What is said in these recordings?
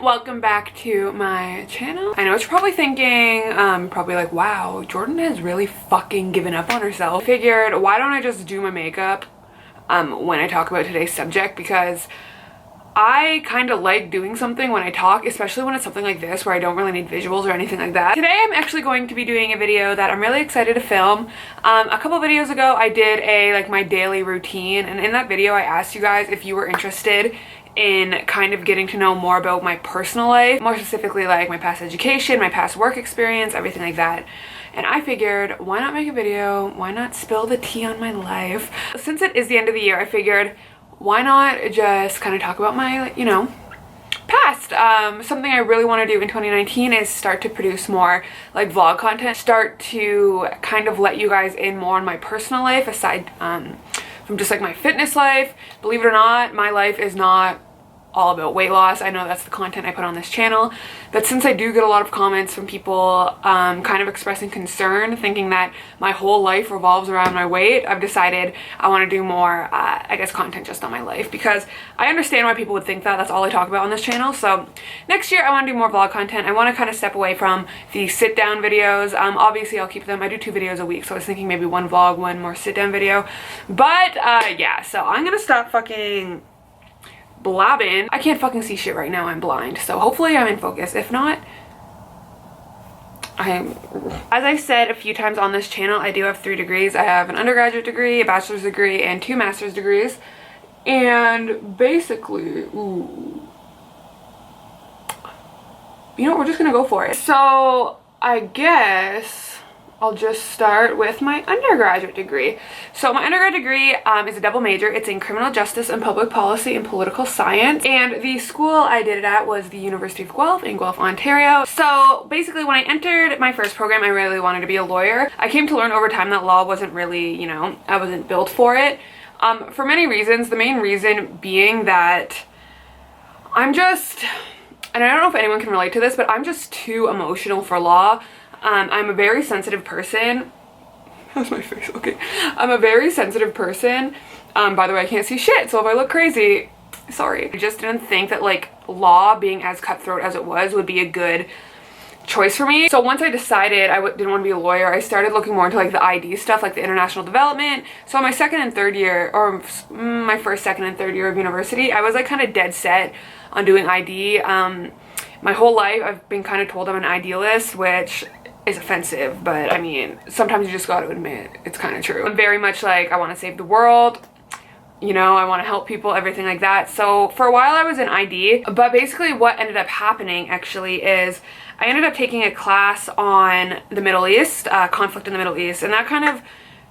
everyone, welcome back to my channel. I know what you're probably thinking, probably like, wow, Jordan has really fucking given up on herself. I figured, why don't I just do my makeup when I talk about today's subject, because I kind of like doing something when I talk, especially when it's something like this where I don't really need visuals or anything like that. Today I'm actually going to be doing a video that I'm really excited to film. A couple videos ago I did my daily routine, and in that video I asked you guys if you were interested in kind of getting to know more about my personal life, more specifically like my past education, my past work experience, everything like that. And I figured, why not make a video? Why not spill the tea on my life? Since it is the end of the year, I figured, why not just kind of talk about my, you know, past. Something I really want to do in 2019 is start to produce more like vlog content, start to kind of let you guys in more on my personal life aside from just like my fitness life. Believe it or not, my life is not all about weight loss. I know that's the content I put on this channel, but since I do get a lot of comments from people kind of expressing concern, thinking that my whole life revolves around my weight, I've decided I want to do more, I guess, content just on my life, because I understand why people would think that. That's all I talk about on this channel. So next year I want to do more vlog content. I want to kind of step away from the sit down videos. Obviously I'll keep them. I do 2 videos a week, so I was thinking maybe 1 vlog, 1 more sit down video. But yeah, so I'm gonna stop fucking blabbing. I can't fucking see shit right now. I'm blind, so hopefully I'm in focus. If not, as I've said a few times on this channel, I do have 3 degrees. I have an undergraduate degree, a bachelor's degree, and 2 master's degrees. And basically, you know what, we're just gonna go for it. So I guess I'll just start with my undergraduate degree. So my undergraduate degree is a double major. It's in criminal justice and public policy and political science. And the school I did it at was the University of Guelph in Guelph, Ontario. So basically when I entered my first program, I really wanted to be a lawyer. I came to learn over time that law wasn't really, you know, I wasn't built for it. For many reasons. The main reason being that I'm just, and I don't know if anyone can relate to this, but I'm just too emotional for law. I'm a very sensitive person. How's my face? Okay. I'm a very sensitive person. By the way, I can't see shit, so if I look crazy, sorry. I just didn't think that like law being as cutthroat as it was would be a good choice for me. So once I decided I didn't want to be a lawyer, I started looking more into like the ID stuff, like the international development. So my second and third year, or my first, second, and third year of university, I was like kind of dead set on doing ID. My whole life I've been kind of told I'm an idealist, which is offensive, but I mean, sometimes you just got to admit it's kind of true. I'm very much like, I want to save the world, you know, I want to help people, everything like that. So for a while I was in ID, but basically what ended up happening actually is I ended up taking a class on the Middle East, conflict in the Middle East, and that kind of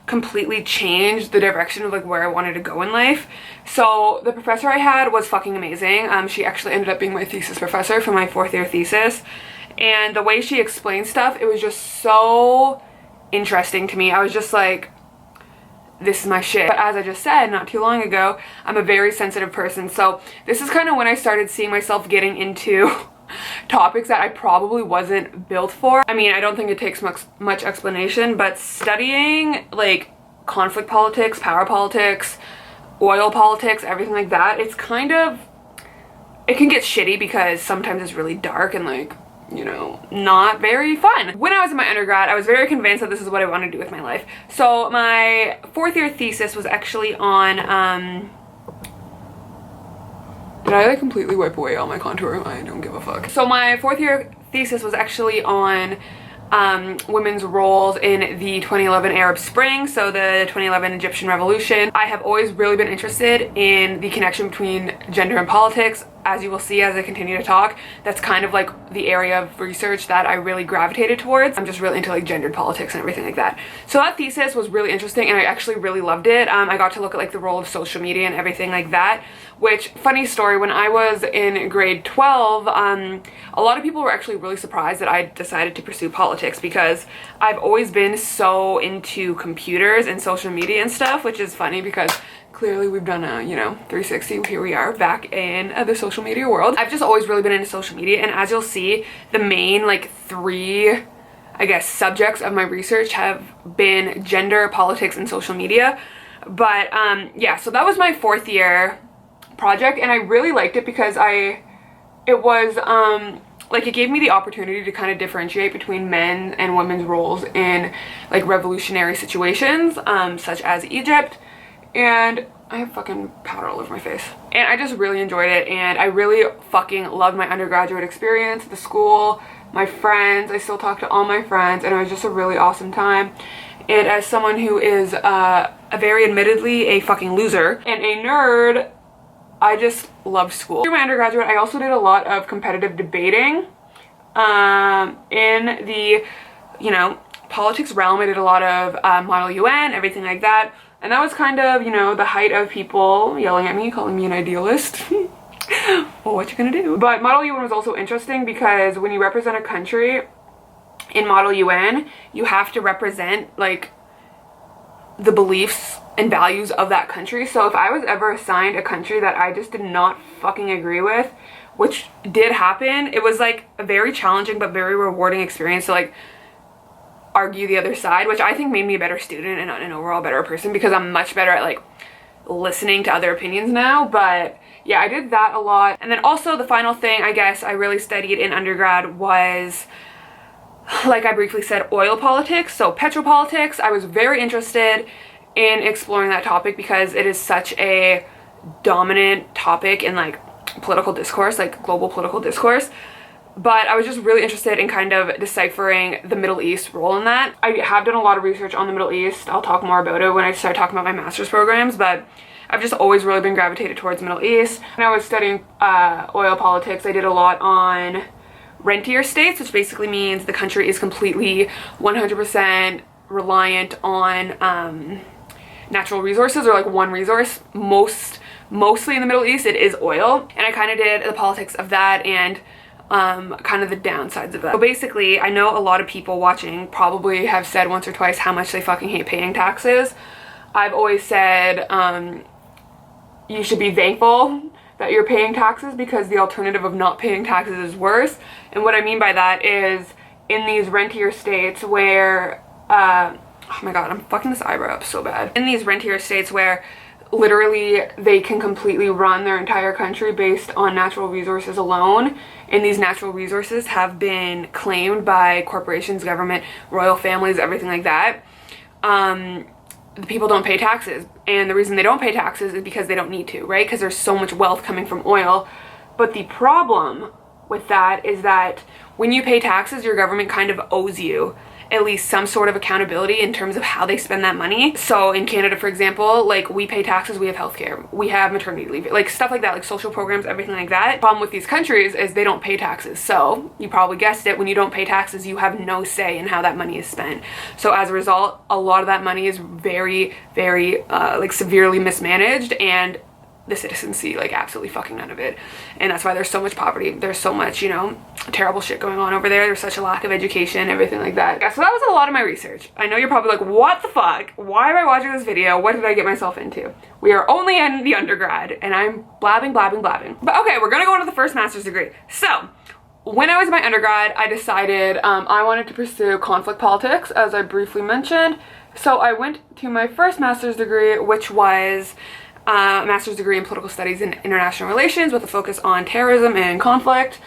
completely changed the direction of like where I wanted to go in life. So the professor I had was fucking amazing. She actually ended up being my thesis professor for my 4th year thesis. And the way she explained stuff, it was just so interesting to me. I was just like, this is my shit. But as I just said not too long ago, I'm a very sensitive person. So this is kind of when I started seeing myself getting into topics that I probably wasn't built for. I mean, I don't think it takes much explanation, but studying like conflict politics, power politics, oil politics, everything like that, it's kind of, it can get shitty because sometimes it's really dark and like, you know, not very fun. When I was in my undergrad, I was very convinced that this is what I wanted to do with my life. So my 4th year thesis was actually on, did I like completely wipe away all my contour? I don't give a fuck. So my 4th year thesis was actually on women's roles in the 2011 Arab Spring, so the 2011 Egyptian Revolution. I have always really been interested in the connection between gender and politics. As you will see as I continue to talk, that's kind of like the area of research that I really gravitated towards. I'm just really into like gendered politics and everything like that. So that thesis was really interesting and I actually really loved it. I got to look at like the role of social media and everything like that, which, funny story, when I was in grade 12, a lot of people were actually really surprised that I decided to pursue politics, because I've always been so into computers and social media and stuff, which is funny because clearly we've done a, you know, 360. Here we are back in the social media world. I've just always really been into social media, and as you'll see, the main like 3, I guess, subjects of my research have been gender, politics, and social media. But yeah, so that was my 4th year project, and I really liked it because it was like it gave me the opportunity to kind of differentiate between men and women's roles in like revolutionary situations, such as Egypt. And I have fucking powder all over my face. And I just really enjoyed it, and I really fucking loved my undergraduate experience, the school, my friends. I still talk to all my friends, and it was just a really awesome time. And as someone who is a very admittedly a fucking loser and a nerd, I just loved school. Through my undergraduate, I also did a lot of competitive debating in the, you know, politics realm. I did a lot of Model UN, everything like that. And that was kind of, you know, the height of people yelling at me, calling me an idealist. Well, what you gonna do? But Model UN was also interesting because when you represent a country in Model UN, you have to represent like the beliefs and values of that country. So if I was ever assigned a country that I just did not fucking agree with, which did happen, it was like a very challenging but very rewarding experience to like argue the other side, which I think made me a better student and an overall better person, because I'm much better at like listening to other opinions now. But yeah, I did that a lot. And then also the final thing I guess I really studied in undergrad was, like I briefly said, oil politics, so petropolitics. I was very interested in exploring that topic because it is such a dominant topic in like political discourse, like global political discourse. But I was just really interested in kind of deciphering the Middle East role in that. I have done a lot of research on the Middle East. I'll talk more about it when I start talking about my master's programs, but I've just always really been gravitated towards the Middle East. When I was studying oil politics, I did a lot on rentier states, which basically means the country is completely 100% reliant on natural resources, or like one resource. Mostly in the Middle East, it is oil. And I kind of did the politics of that and kind of the downsides of that. So basically, I know a lot of people watching probably have said once or twice how much they fucking hate paying taxes. I've always said you should be thankful that you're paying taxes, because the alternative of not paying taxes is worse. And what I mean by that is in these rentier states where oh my god, I'm fucking this eyebrow up so bad. In these rentier states where literally they can completely run their entire country based on natural resources alone, and these natural resources have been claimed by corporations, government, royal families, everything like that, the people don't pay taxes. And the reason they don't pay taxes is because they don't need to, right? Because there's so much wealth coming from oil. But the problem with that is that when you pay taxes, your government kind of owes you at least some sort of accountability in terms of how they spend that money. So in Canada, for example, like we pay taxes, we have healthcare, we have maternity leave, like stuff like that, like social programs, everything like that. The problem with these countries is they don't pay taxes. So you probably guessed it, when you don't pay taxes, you have no say in how that money is spent. So as a result, a lot of that money is very, very like severely mismanaged, and the citizens see like absolutely fucking none of it. And that's why there's so much poverty, there's so much, you know, terrible shit going on over there. There's such a lack of education, everything like that. Yeah, so that was a lot of my research. I know you're probably like, what the fuck, why am I watching this video, what did I get myself into? We are only in the undergrad and I'm blabbing. But okay, we're gonna go into the first master's degree. So when I was in my undergrad, I decided I wanted to pursue conflict politics, as I briefly mentioned. So I went to my first master's degree, which was a master's degree in political studies and international relations with a focus on terrorism and conflict.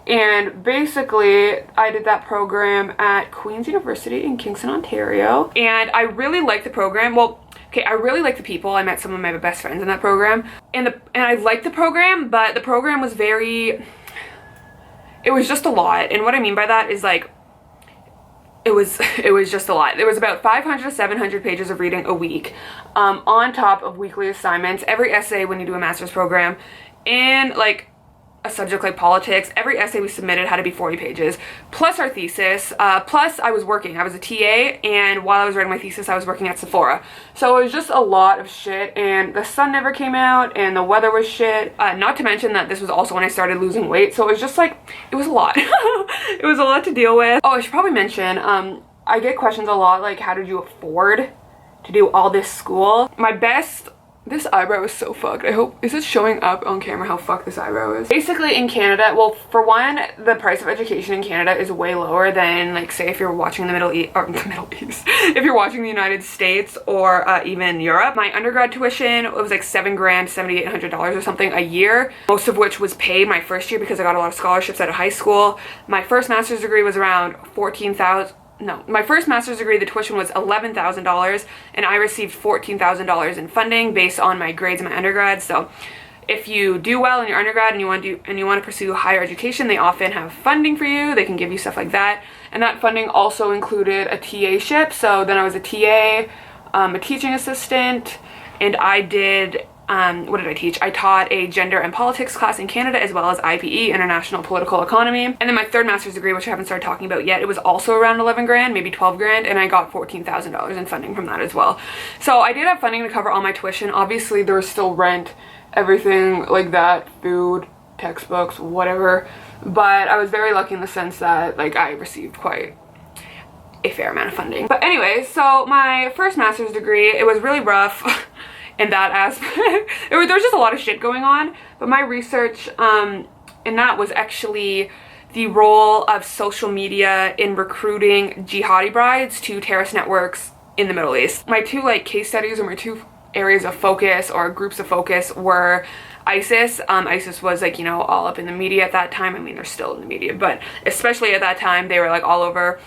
And basically I did that program at Queen's University in Kingston, Ontario. And I really liked the program. Well, okay, I really liked the people. I met some of my best friends in that program. And I liked the program, but the program was it was just a lot. And what I mean by that is like, it was just a lot. There was about 500 to 700 pages of reading a week, on top of weekly assignments. Every essay when you do a master's program in like a subject like politics, every essay we submitted had to be 40 pages, plus our thesis, plus I was working. I was a TA, and while I was writing my thesis, I was working at Sephora. So it was just a lot of shit, and the sun never came out, and the weather was shit. Not to mention that this was also when I started losing weight, so it was just like, it was a lot. It was a lot to deal with. Oh, I should probably mention, I get questions a lot like, how did you afford to do all this school? My best This eyebrow is so fucked. I hope, is it showing up on camera how fucked this eyebrow is? Basically in Canada, well, for one, the price of education in Canada is way lower than, like, say if you're watching the Middle East, or the Middle East, if you're watching the United States or even Europe. My undergrad tuition, it was like $7 grand, $7,800 or something a year, most of which was paid my first year because I got a lot of scholarships out of high school. My first master's degree was around my first master's degree, the tuition was $11,000 and I received $14,000 in funding based on my grades in my undergrad. So if you do well in your undergrad and you want to pursue higher education, they often have funding for you. They can give you stuff like that. And that funding also included a TA-ship. So then I was a TA, a teaching assistant, and I did what did I teach? I taught a gender and politics class in Canada, as well as IPE, International Political Economy. And then my third master's degree, which I haven't started talking about yet, it was also around 11 grand, maybe 12 grand, and I got $14,000 in funding from that as well. So I did have funding to cover all my tuition. Obviously, there was still rent, everything like that, food, textbooks, whatever. But I was very lucky in the sense that, like, I received quite a fair amount of funding. But anyway, so my first master's degree, it was really rough. In that aspect, there was just a lot of shit going on, but my research in that was actually the role of social media in recruiting jihadi brides to terrorist networks in the Middle East. My two case studies, or my two areas of focus or groups of focus, were ISIS. ISIS was all up in the media at that time. I mean, they're still in the media, but especially at that time they were all over,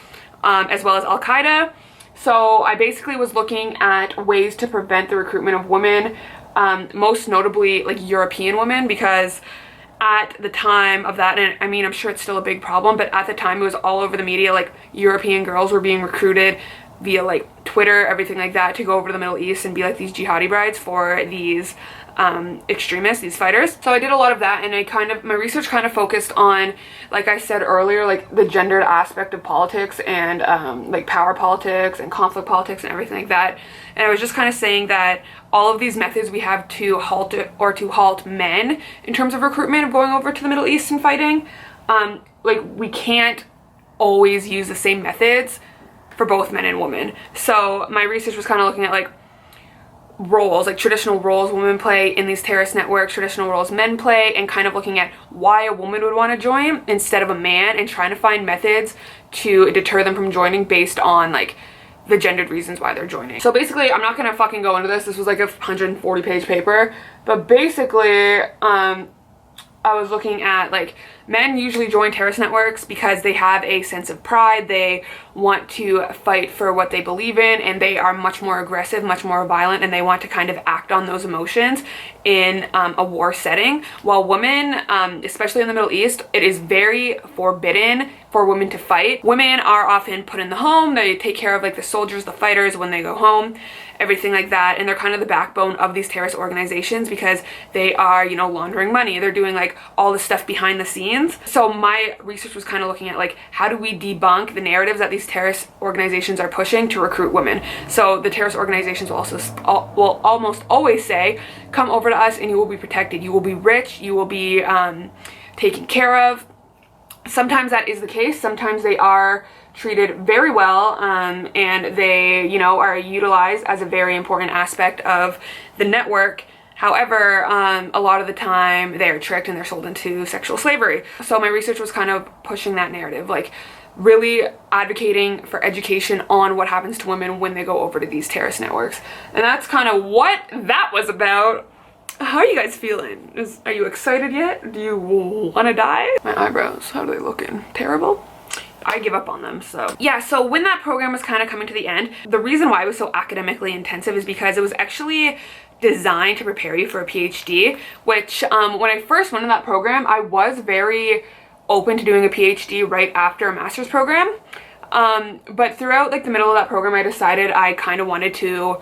as well as Al-Qaeda. So I basically was looking at ways to prevent the recruitment of women, most notably European women, because at the time of that, and I mean, I'm sure it's still a big problem, but at the time it was all over the media, European girls were being recruited via Twitter, everything like that, to go over to the Middle East and be these jihadi brides for these extremists, these fighters. So I did a lot of that, and my research kind of focused on, like I said earlier, the gendered aspect of politics and power politics and conflict politics and everything like that. And I was just kind of saying that all of these methods we have to halt men in terms of recruitment of going over to the Middle East and fighting, we can't always use the same methods for both men and women. So my research was kind of looking at roles, traditional roles women play in these terrorist networks, traditional roles men play, and kind of looking at why a woman would want to join instead of a man, and trying to find methods to deter them from joining based on the gendered reasons why they're joining. So basically, I'm not gonna fucking go into this. This was a 140-page paper, but basically I was looking at men usually join terrorist networks because they have a sense of pride. They want to fight for what they believe in, and they are much more aggressive, much more violent, and they want to kind of act on those emotions in a war setting. While women, especially in the Middle East, it is very forbidden for women to fight. Women are often put in the home. They take care of the soldiers, the fighters when they go home, everything like that, and they're kind of the backbone of these terrorist organizations because they are, laundering money. They're doing all the stuff behind the scenes. So my research was kind of looking at how do we debunk the narratives that these terrorist organizations are pushing to recruit women. So the terrorist organizations will almost always say, come over to us and you will be protected. You will be rich. You will be taken care of. Sometimes that is the case. Sometimes they are treated very well, and they, are utilized as a very important aspect of the network. However, a lot of the time they're tricked and they're sold into sexual slavery. So my research was kind of pushing that narrative, really advocating for education on what happens to women when they go over to these terrorist networks. And that's kind of what that was about. How are you guys feeling? Are you excited yet? Do you want to die? My eyebrows, how are they looking? Terrible? I give up on them. So yeah, so when that program was kind of coming to the end, the reason why it was so academically intensive is because it was actually designed to prepare you for a PhD, which when I first went in that program, I was very open to doing a PhD right after a master's program. But throughout the middle of that program, I decided I kind of wanted to,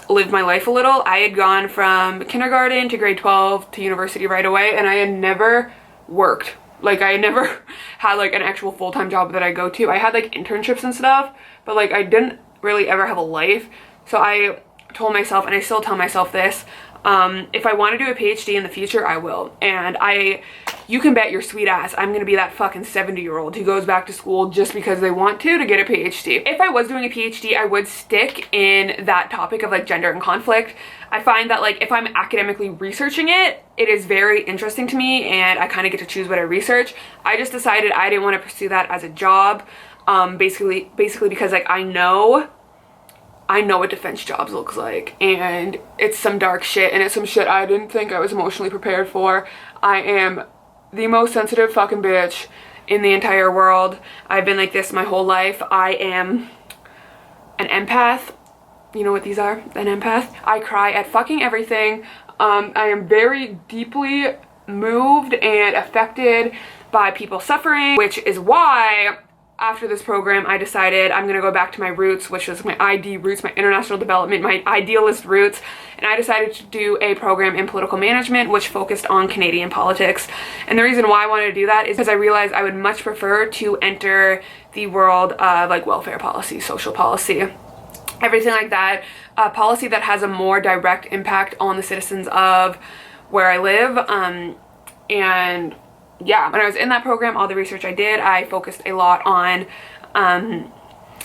live my life a little. I had gone from kindergarten to grade 12 to university right away, and I had never worked. I had never had an actual full-time job that I go to. I had internships and stuff, but I didn't really ever have a life. So I told myself, and I still tell myself this, if I want to do a PhD in the future, I will. And I you can bet your sweet ass I'm gonna be that fucking 70-year-old who goes back to school just because they want to get a PhD. If I was doing a PhD, I would stick in that topic of like gender and conflict. I find that like if I'm academically researching it, it is very interesting to me and I kind of get to choose what I research. I just decided I didn't want to pursue that as a job, basically because like I know what defense jobs looks like, and it's some dark shit, and it's some shit I didn't think I was emotionally prepared for. I am the most sensitive fucking bitch in the entire world. I've been like this my whole life. I am an empath. You know what these are? An empath. I cry at fucking everything. I am very deeply moved and affected by people suffering, which is why after this program I decided I'm gonna go back to my roots, which was my ID roots, my international development, my idealist roots, and I decided to do a program in political management which focused on Canadian politics. And the reason why I wanted to do that is because I realized I would much prefer to enter the world of like welfare policy, social policy, everything like that, policy that has a more direct impact on the citizens of where I live. And yeah, when I was in that program, all the research I did, I focused a lot on,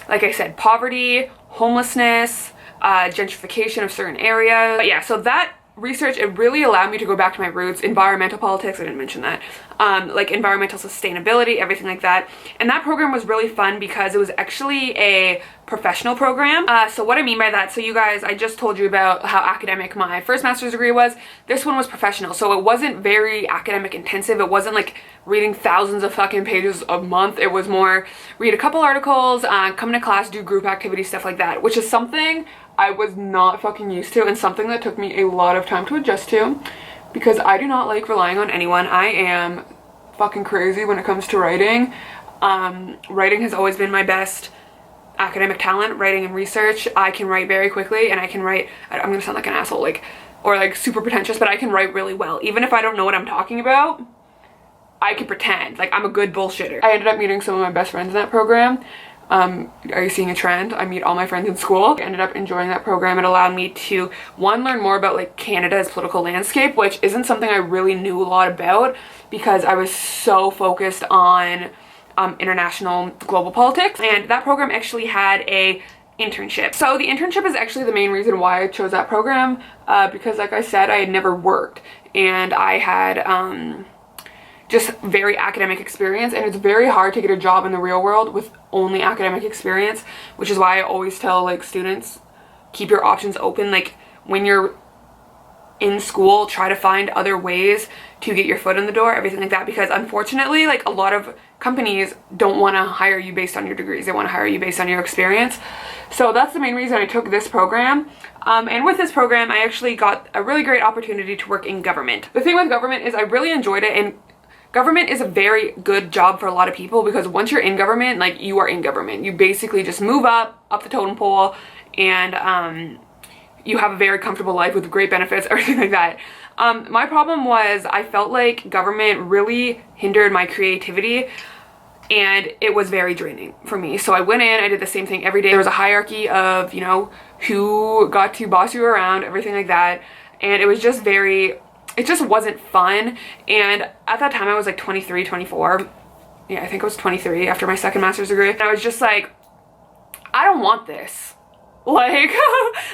like I said, poverty, homelessness, gentrification of certain areas. But yeah, so that research, it really allowed me to go back to my roots. Environmental politics, I didn't mention that, like environmental sustainability, everything like that. And that program was really fun because it was actually a professional program. So what I mean by that, so you guys, I just told you about how academic my first master's degree was. This one was professional, so it wasn't very academic intensive. It wasn't like reading thousands of fucking pages a month. It was more read a couple articles, come to class, do group activities, stuff like that, which is something I was not fucking used to and something that took me a lot of time to adjust to because I do not like relying on anyone. I am fucking crazy when it comes to writing. Writing has always been my best academic talent, writing and research. I can write very quickly and I can write, I'm gonna sound like an asshole, like, or like super pretentious, but I can write really well. Even if I don't know what I'm talking about, I can pretend. Like, I'm a good bullshitter. I ended up meeting some of my best friends in that program. Are you seeing a trend? I meet all my friends in school. I ended up enjoying that program. It allowed me to, one, learn more about like Canada's political landscape, which isn't something I really knew a lot about because I was so focused on international global politics. And that program actually had a internship. So the internship is actually the main reason why I chose that program, because like I said, I had never worked and I had just very academic experience, and it's very hard to get a job in the real world with only academic experience, which is why I always tell like students, keep your options open. Like when you're in school, try to find other ways to get your foot in the door, everything like that, because unfortunately like a lot of companies don't want to hire you based on your degrees. They want to hire you based on your experience. So that's the main reason I took this program. And with this program I actually got a really great opportunity to work in government. The thing with government is I really enjoyed it, and government is a very good job for a lot of people because once you're in government, like you are in government. You basically just move up the totem pole, and you have a very comfortable life with great benefits, everything like that. My problem was I felt like government really hindered my creativity and it was very draining for me. So I went in, I did the same thing every day. There was a hierarchy of, you know, who got to boss you around, everything like that. And it was just it just wasn't fun. And at that time I was like 23, 24. Yeah, I think I was 23 after my second master's degree. And I was just like, I don't want this. Like,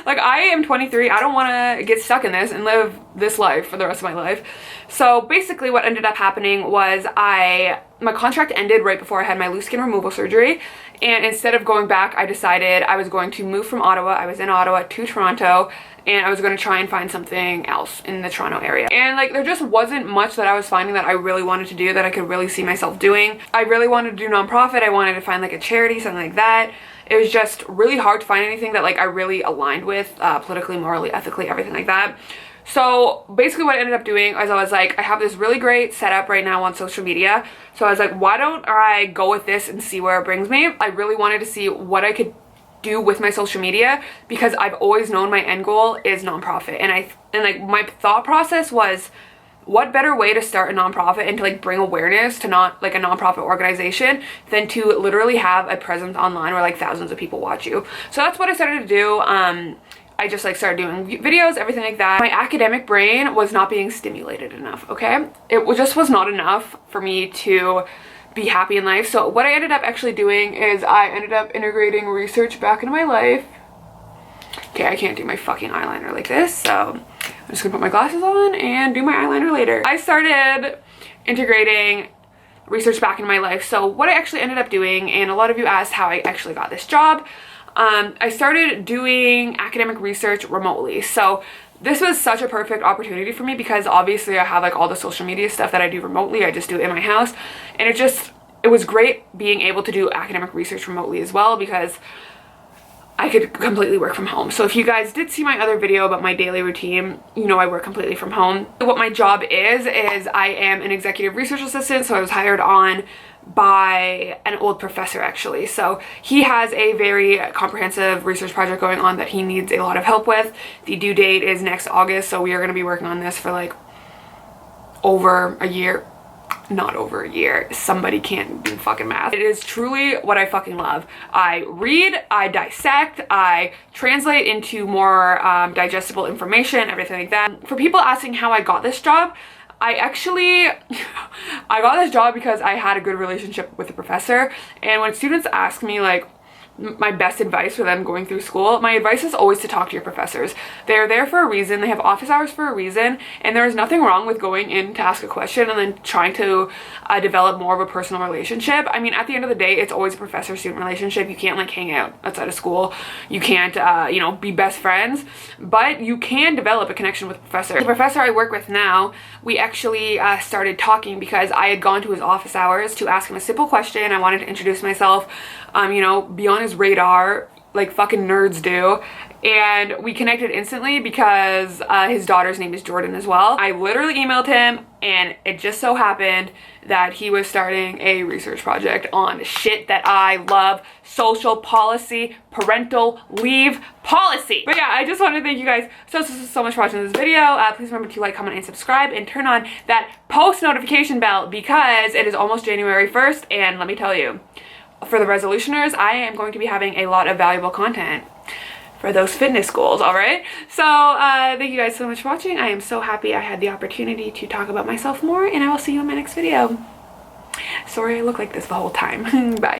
like I am 23. I don't want to get stuck in this and live this life for the rest of my life. So basically what ended up happening was my contract ended right before I had my loose skin removal surgery. And instead of going back, I decided I was going to move from Ottawa. I was in Ottawa to Toronto, and I was going to try and find something else in the Toronto area. And like there just wasn't much that I was finding that I really wanted to do, that I could really see myself doing. I really wanted to do nonprofit. I wanted to find like a charity, something like that. It was just really hard to find anything that like I really aligned with, politically, morally, ethically, everything like that. So basically what I ended up doing is I was like, I have this really great setup right now on social media. So I was like, why don't I go with this and see where it brings me? I really wanted to see what I could do with my social media because I've always known my end goal is nonprofit. And like my thought process was, what better way to start a nonprofit and to like bring awareness to not like a nonprofit organization than to literally have a presence online where like thousands of people watch you. So that's what I started to do. I just like started doing videos, everything like that. My academic brain was not being stimulated enough, okay? It just was not enough for me to be happy in life. So what I ended up actually doing is I ended up integrating research back into my life. Okay, I can't do my fucking eyeliner like this, so I'm just gonna put my glasses on and do my eyeliner later. I started integrating research back into my life. So what I actually ended up doing, and a lot of you asked how I actually got this job, I started doing academic research remotely. So this was such a perfect opportunity for me because obviously I have like all the social media stuff that I do remotely. I just do it in my house, and it was great being able to do academic research remotely as well because I could completely work from home. So if you guys did see my other video about my daily routine, you know I work completely from home. What my job is I am an executive research assistant. So I was hired on by an old professor actually. So he has a very comprehensive research project going on that he needs a lot of help with. The due date is next August, so we are going to be working on this for like over a year. Not over a year. Somebody can't do fucking math. It is truly what I fucking love. I read, I dissect, I translate into more digestible information, everything like that. For people asking how I got this job, I got this job because I had a good relationship with the professor. And when students ask me like my best advice for them going through school, my advice is always to talk to your professors. They're there for a reason. They have office hours for a reason, and there is nothing wrong with going in to ask a question and then trying to develop more of a personal relationship. I mean, at the end of the day, it's always a professor-student relationship. You can't like hang out outside of school. You can't you know, be best friends, but you can develop a connection with the professor. The professor I work with now, we actually started talking because I had gone to his office hours to ask him a simple question. I wanted to introduce myself, you know, be on his radar like fucking nerds do, and we connected instantly because his daughter's name is Jordan as well. I literally emailed him, and it just so happened that he was starting a research project on shit that I love: social policy, parental leave policy. But yeah, I just want to thank you guys so much for watching this video. Please remember to like, comment, and subscribe, and turn on that post notification bell because it is almost January 1st, and let me tell you, for the resolutioners, I am going to be having a lot of valuable content for those fitness goals, all right? So thank you guys so much for watching. I am so happy I had the opportunity to talk about myself more, and I will see you in my next video. Sorry I look like this the whole time. Bye.